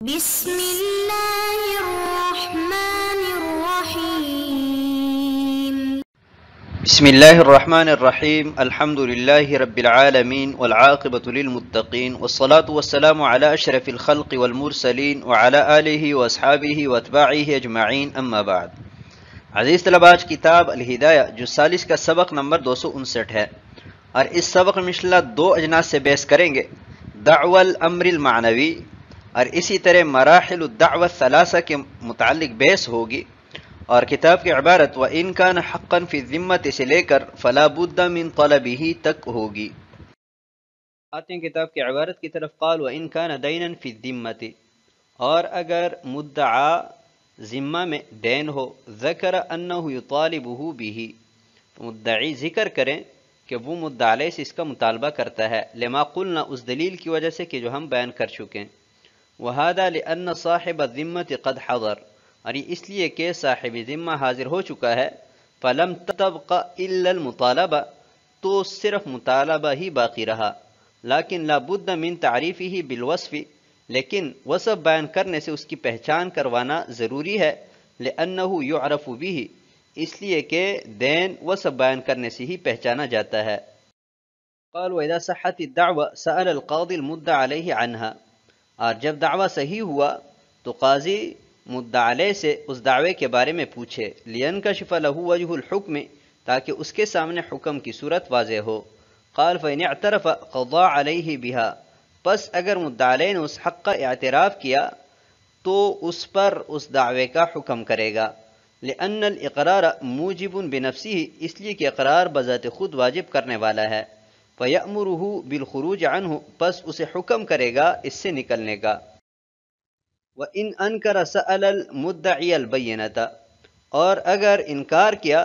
بسم الله الرحمن الرحيم. بسم الله الرحمن الرحيم. الحمد لله رب العالمين والعاقبة للمتقين والصلاة والسلام على أشرف الخلق والمرسلين وعلى آله وأصحابه وأتباعه أجمعين. أما بعد. عزیز طلباء، آج کتاب الہدایہ جو سالس کا سبق نمبر 259 ہے، اور اس سبق میں انشاءاللہ دو اجناس سے بحث کریں گے: دعوی الامر المعنوی، اور اسی طرح مراحل الدعوہ الثلاثہ کے متعلق بحث ہوگی، اور کتاب کی عبارت وَإِن كَانَ حَقًّا فِي الذِّمَّةِ سے لے کر فَلَا بُدَّ مِن طَلَبِهِ تک ہوگی۔ آتے ہیں کتاب کی عبارت کی طرف۔ قال وَإِن كَانَ دَيْنًا فِي الذِّمَّةِ، اور اگر مدعا ذمہ میں دین ہو، ذکر انہ یطالبہ بہ، مدعی ذکر کریں کہ وہ مدعا علیہ سے اس کا مطالبہ کرتا ہے، لما قلنا، اس دلیل کی وجہ سے کہ جو ہم بیان کر چکے ہیں، وہذا لأن صاحب الذمۃ قد حضر، اور یہ اس لیے کہ صاحب ذمہ حاضر ہو چکا ہے، فلم تبق الا المطالبہ، تو صرف مطالبہ ہی باقی رہا، لیکن لا بد من تعریفہ بالوصف، لیکن وصف بیان کرنے سے اس کی پہچان کروانا ضروری ہے، لأنہ یعرف بہ، اس لیے کہ دین وصف بیان کرنے سے ہی پہچانا جاتا ہے۔ قال وإذا صحت الدعوى سأل القاضي المدعى عليه عنها، اور جب دعویٰ صحیح ہوا تو قاضی مدعا علیہ سے اس دعوے کے بارے میں پوچھے، لینکشف له وجہ الحکم، تاکہ اس کے سامنے حکم کی صورت واضح ہو۔ قال فإن اعترف قضى عليه بها، پس اگر مدعا علیہ نے اس حق کا اعتراف کیا تو اس پر اس دعوے کا حکم کرے گا، لأن الاقرار موجب بنفسه، اس لیے کہ اقرار بذات خود واجب کرنے والا ہے، فیأمرہ بالخروج عنہ، پس اسے حکم کرے گا اس سے نکلنے کا۔ وإن انکر سأل المدعی البینۃ، اور اگر انکار کیا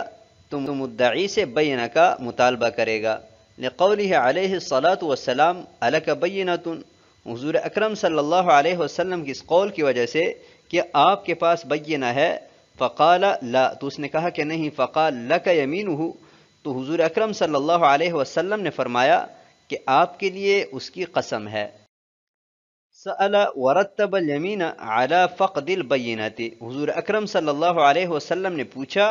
تو مدعی سے بینہ کا مطالبہ کرے گا، لقولہ علیہ الصلاۃ والسلام الک بینۃ، حضور اکرم صلی اللہ علیہ وسلم کی اس قول کی وجہ سے کہ آپ کے پاس بینہ ہے، فقال لا، تو اس نے کہا کہ نہیں، فقال لک یمینہ، تو حضور اکرم صلی اللہ علیہ وسلم نے فرمایا کہ آپ کے لیے اس کی قسم ہے۔ سأل ورتب الیمین علی فقد البینۃ، حضور اکرم صلی اللہ علیہ وسلم نے پوچھا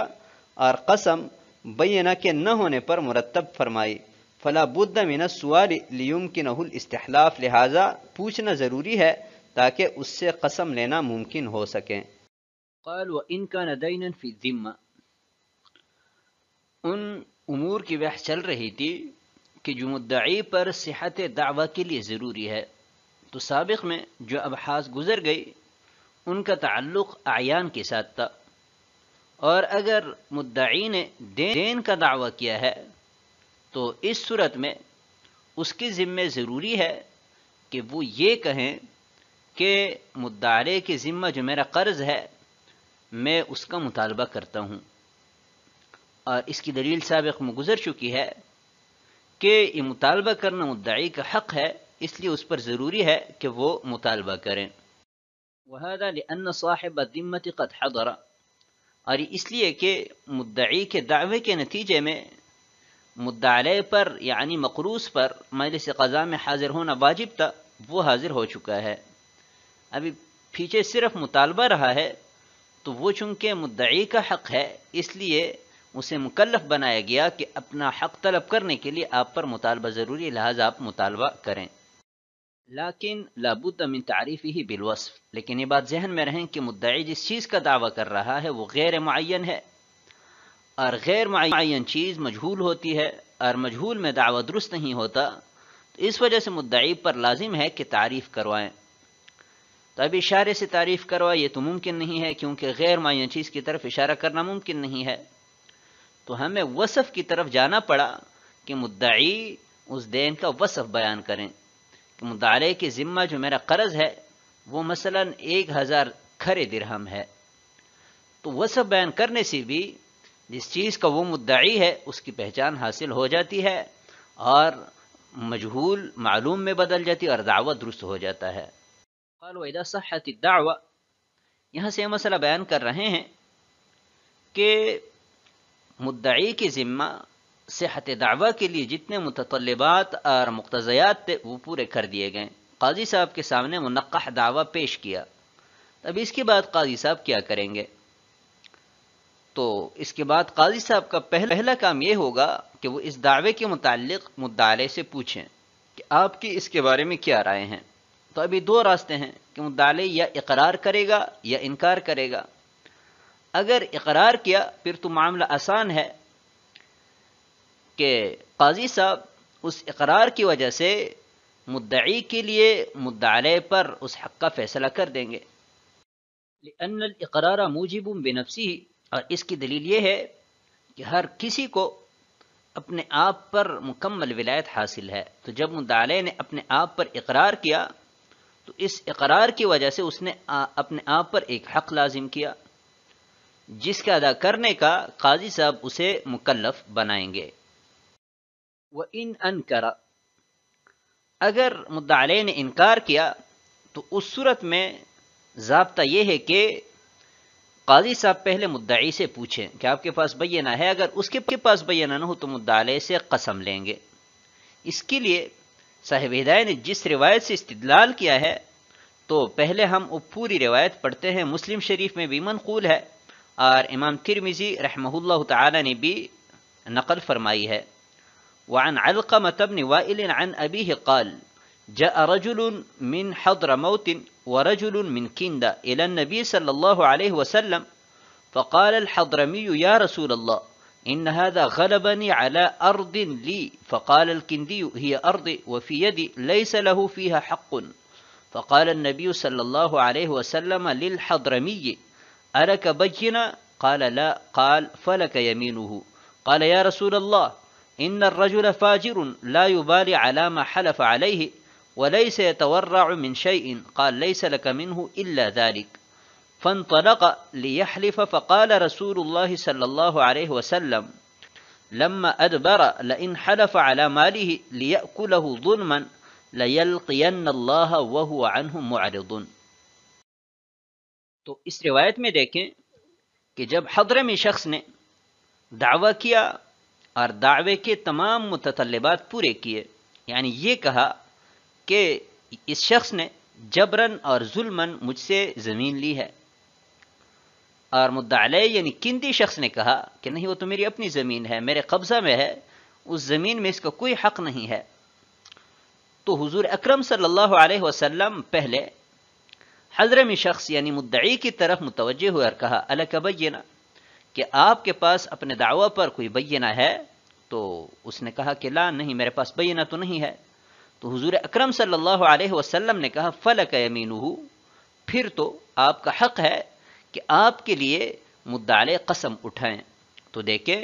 اور قسم بینہ کے نہ ہونے پر مرتب فرمائی، فلا بد من السؤال لیمکنہ الاستحلاف، لہذا پوچھنا ضروری ہے تاکہ اس سے قسم لینا ممکن ہو سکے۔ قال وإن كان دينا في الذمة، ان امور کی بحث چل رہی تھی کہ جو مدعی پر صحت دعویٰ کے لیے ضروری ہے، تو سابق میں جو ابحاث گزر گئی ان کا تعلق اعیان کے ساتھ تھا، اور اگر مدعی نے دین کا دعویٰ کیا ہے تو اس صورت میں اس کے ذمہ ضروری ہے کہ وہ یہ کہیں کہ مدعا علیہ کے ذمہ جو میرا قرض ہے میں اس کا مطالبہ کرتا ہوں، اور اس کی دلیل سابق میں گزر چکی ہے کہ یہ مطالبہ کرنا مدعی کا حق ہے، اس لیے اس پر ضروری ہے کہ وہ مطالبہ کریں۔ وَهَذَا لِأَنَّ صَاحِبَ الذِّمَّةِ قَدْ حَضَرَ، اور اس لیے کہ مدعی کے دعوے کے نتیجے میں مدعا علیہ پر یعنی مقروض پر مجلس قضا میں حاضر ہونا واجب تھا، وہ حاضر ہو چکا ہے، ابھی پیچھے صرف مطالبہ رہا ہے، تو وہ چونکہ مدعی کا حق ہے اس لیے اسے مکلف بنایا گیا کہ اپنا حق طلب کرنے کے لیے آپ پر مطالبہ ضروری ہے، لہذا آپ مطالبہ کریں۔ لیکن لابد من تعریفہ بالوصف، لیکن یہ بات ذہن میں رہیں کہ مدعی جس چیز کا دعویٰ کر رہا ہے وہ غیر معین ہے، اور غیر معین چیز مجہول ہوتی ہے، اور مجہول میں دعویٰ درست نہیں ہوتا، تو اس وجہ سے مدعی پر لازم ہے کہ تعریف کروائیں۔ تو اب اشارے سے تعریف کروائے یہ تو ممکن نہیں ہے، کیونکہ غیر معین چیز کی طرف اشارہ کرنا ممکن نہیں ہے، تو ہمیں وصف کی طرف جانا پڑا کہ مدعی اس دین کا وصف بیان کریں کہ مدعا علیہ کے ذمہ جو میرا قرض ہے وہ مثلا 1000 کھرے درہم ہے، تو وصف بیان کرنے سے بھی جس چیز کا وہ مدعی ہے اس کی پہچان حاصل ہو جاتی ہے، اور مجہول معلوم میں بدل جاتی ہے، اور دعویٰ درست ہو جاتا ہے۔ قال وإذا صحت الدعوى، یہاں سے یہ مسئلہ بیان کر رہے ہیں کہ مدعی کے ذمہ صحت دعویٰ کے لیے جتنے متطلبات اور مقتضیات تھے وہ پورے کر دیے گئے، قاضی صاحب کے سامنے منقح دعویٰ پیش کیا، اب اس کے بعد قاضی صاحب کیا کریں گے؟ تو اس کے بعد قاضی صاحب کا پہلا کام یہ ہوگا کہ وہ اس دعوے کے متعلق مدعا علیہ سے پوچھیں کہ آپ کی اس کے بارے میں کیا رائے ہیں۔ تو ابھی دو راستے ہیں کہ مدعا علیہ یا اقرار کرے گا یا انکار کرے گا۔ اگر اقرار کیا پھر تو معاملہ آسان ہے کہ قاضی صاحب اس اقرار کی وجہ سے مدعی کے لیے مدعا علیہ پر اس حق کا فیصلہ کر دیں گے، لأن الاقرار موجب بنفسه، اور اس کی دلیل یہ ہے کہ ہر کسی کو اپنے آپ پر مکمل ولایت حاصل ہے، تو جب مدعا علیہ نے اپنے آپ پر اقرار کیا تو اس اقرار کی وجہ سے اس نے اپنے آپ پر ایک حق لازم کیا جس کا ادا کرنے کا قاضی صاحب اسے مکلف بنائیں گے۔ وَإِنْ أَنْكَرَ، اگر مدعا علیہ نے انکار کیا تو اس صورت میں ضابطہ یہ ہے کہ قاضی صاحب پہلے مدعی سے پوچھیں کہ آپ کے پاس بینہ ہے، اگر اس کے پاس بینہ نہ ہو تو مدعا علیہ سے قسم لیں گے۔ اس کے لیے صاحب ہدایہ نے جس روایت سے استدلال کیا ہے تو پہلے ہم وہ پوری روایت پڑھتے ہیں، مسلم شریف میں بھی منقول ہے اور امام ترمذی رحمہ اللہ تعالی نے بھی نقل فرمائی ہے۔ وعن علقمة بن وائل عن أبيه قال جاء رجل من حضرموت ورجل من كندة إلى النبي صلى الله عليه وسلم فقال الحضرمي يا رسول الله إن هذا غلبني على أرض لي، فقال الكندي هي أرضي وفي يدي ليس له فيها حق، فقال النبي صلى الله عليه وسلم للحضرمي ألك بينة؟ قال لا، قال فلك يمينه. قال يا رسول الله إن الرجل فاجر لا يبالي على ما حلف عليه وليس يتورع من شيء، قال ليس لك منه إلا ذلك. فانطلق ليحلف فقال رسول الله صلى الله عليه وسلم لما أدبر لئن حلف على ماله ليأكله ظلما ليلقين الله وهو عنه معرض. تو اس روایت میں دیکھیں کہ جب حضرمی شخص نے دعویٰ کیا اور دعوے کے تمام متطلبات پورے کیے، یعنی یہ کہا کہ اس شخص نے جبراً اور ظلماً مجھ سے زمین لی ہے، اور مدعا علیہ یعنی کندی شخص نے کہا کہ نہیں وہ تو میری اپنی زمین ہے، میرے قبضہ میں ہے، اس زمین میں اس کا کوئی حق نہیں ہے۔ تو حضور اکرم صلی اللہ علیہ وسلم پہلے حضرمی شخص یعنی مدعی کی طرف متوجہ ہوئے اور کہا الک بینہ، کہ آپ کے پاس اپنے دعویٰ پر کوئی بینہ ہے؟ تو اس نے کہا کہ لا، نہیں میرے پاس بینہ تو نہیں ہے۔ تو حضور اکرم صلی اللہ علیہ وسلم نے کہا فلک یمینہ، پھر تو آپ کا حق ہے کہ آپ کے لیے مدعا علیہ قسم اٹھائیں۔ تو دیکھیں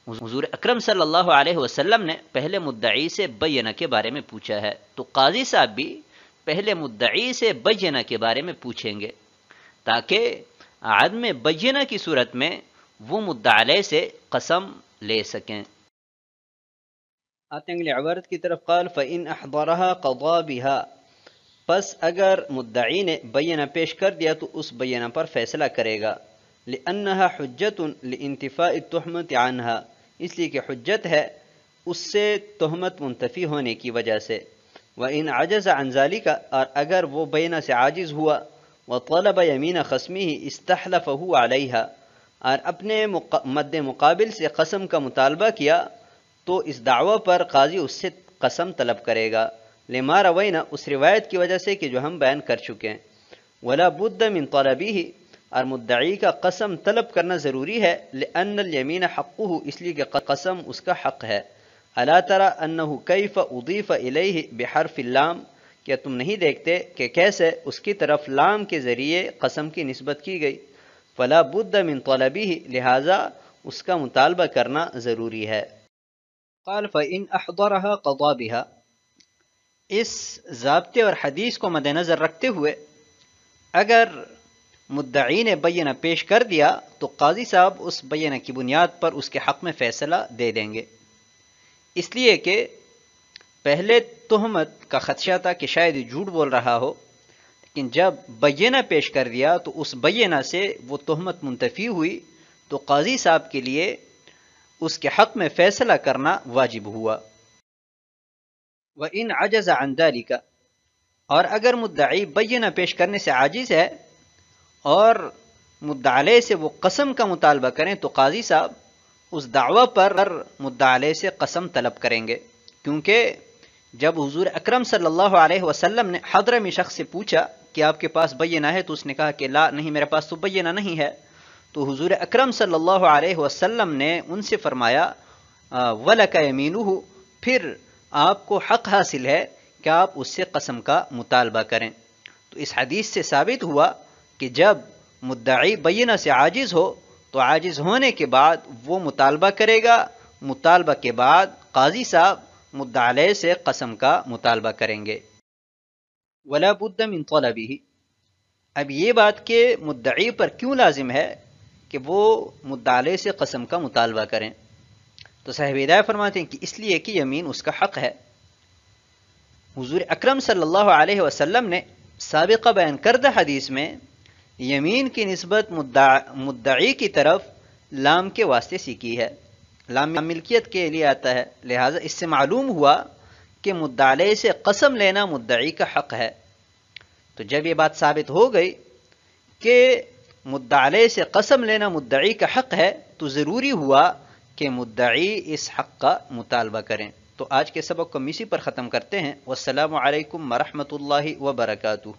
حضور اکرم صلی اللہ علیہ وسلم نے پہلے مدعی سے بینہ کے بارے میں پوچھا ہے، تو قاضی صاحب بھی پہلے مدعی سے بینہ کے بارے میں پوچھیں گے تاکہ عدم بینہ کی صورت میں وہ مدعا علیہ سے قسم لے سکیں۔ آتے ہیں اگلی عبارت کی طرف، قال فَإِنْ أَحْضَرَهَا قَضَى بِهَا، پس اگر مدعی نے بینہ پیش کر دیا تو اس بینہ پر فیصلہ کرے گا، لِأَنَّهَا حُجَّةٌ لِإِنْتِفَاءِ التُّهْمَةِ عَنْهَا، اس لیے کہ حجت ہے اس سے تہمت منتفی ہونے کی وجہ سے، وَإِنْ عَجَزَ عَنْ ذَلِكَ، اور اگر وہ بینہ سے عاجز ہوا، وَطَلَبَ يَمِينَ خَصْمِهِ اسْتَحْلَفَهُ عَلَيْهَا، اور اپنے مد مقابل سے قسم کا مطالبہ کیا تو اس دعوی پر قاضی اس سے قسم طلب کرے گا، لما روینا، اس روایت کی وجہ سے کہ جو ہم بیان کر چکے ہیں، ولا بد من طلبه، اور مدعی کا قسم طلب کرنا ضروری ہے، لأن الیمین حقه، اس لیے کہ قسم اس کا حق ہے، الا ترى انه کیف اضیف الیہ بحرف اللام، کیا تم نہیں دیکھتے کہ کیسے اس کی طرف لام کے ذریعے قسم کی نسبت کی گئی، فلا بد من طلبه، لہذا اس کا مطالبہ کرنا ضروری ہے۔ قال فإن أحضرها قضى بها، اس ضابطے اور حدیث کو مد نظر رکھتے ہوئے اگر مدعی نے بینہ پیش کر دیا تو قاضی صاحب اس بینہ کی بنیاد پر اس کے حق میں فیصلہ دے دیں گے، اس لیے کہ پہلے تہمت کا خدشہ تھا کہ شاید یہ جھوٹ بول رہا ہو، لیکن جب بینہ پیش کر دیا تو اس بینہ سے وہ تہمت منتفی ہوئی، تو قاضی صاحب کے لیے اس کے حق میں فیصلہ کرنا واجب ہوا۔ وَإِنْ عَجَزَ عَنْ ذَلِكَ، اور اگر مدعی بینہ پیش کرنے سے عاجز ہے اور مدعا علیہ سے وہ قسم کا مطالبہ کریں تو قاضی صاحب اس دعوی پر مدعا علیہ سے قسم طلب کریں گے، کیونکہ جب حضور اکرم صلی اللہ علیہ وسلم نے حضرمی شخص سے پوچھا کہ آپ کے پاس بینہ ہے تو اس نے کہا کہ لا نہیں، میرے پاس تو بینہ نہیں ہے، تو حضور اکرم صلی اللہ علیہ وسلم نے ان سے فرمایا وَلَكَ يَمِينُهُ، پھر آپ کو حق حاصل ہے کہ آپ اس سے قسم کا مطالبہ کریں۔ تو اس حدیث سے ثابت ہوا کہ جب مدعی بینہ سے عاجز ہو تو عاجز ہونے کے بعد وہ مطالبہ کرے گا، مطالبہ کے بعد قاضی صاحب مدعا علیہ سے قسم کا مطالبہ کریں گے۔ ولا بد من طلبه، اب یہ بات کہ مدعی پر کیوں لازم ہے کہ وہ مدعا علیہ سے قسم کا مطالبہ کریں، تو صاحب ہدایہ فرماتے ہیں کہ اس لیے کہ یمین اس کا حق ہے۔ حضور اکرم صلی اللہ علیہ وسلم نے سابقہ بیان کردہ حدیث میں یمین کی نسبت مدعی کی طرف لام کے واسطے سے کی ہے، لام ملکیت کے لیے آتا ہے، لہٰذا اس سے معلوم ہوا کہ مدعا علیہ سے قسم لینا مدعی کا حق ہے۔ تو جب یہ بات ثابت ہو گئی کہ مدعا علیہ سے قسم لینا مدعی کا حق ہے تو ضروری ہوا کہ مدعی اس حق کا مطالبہ کریں۔ تو آج کے سبق کو ہم اسی پر ختم کرتے ہیں۔ والسلام علیکم ورحمۃ اللہ وبرکاتہ۔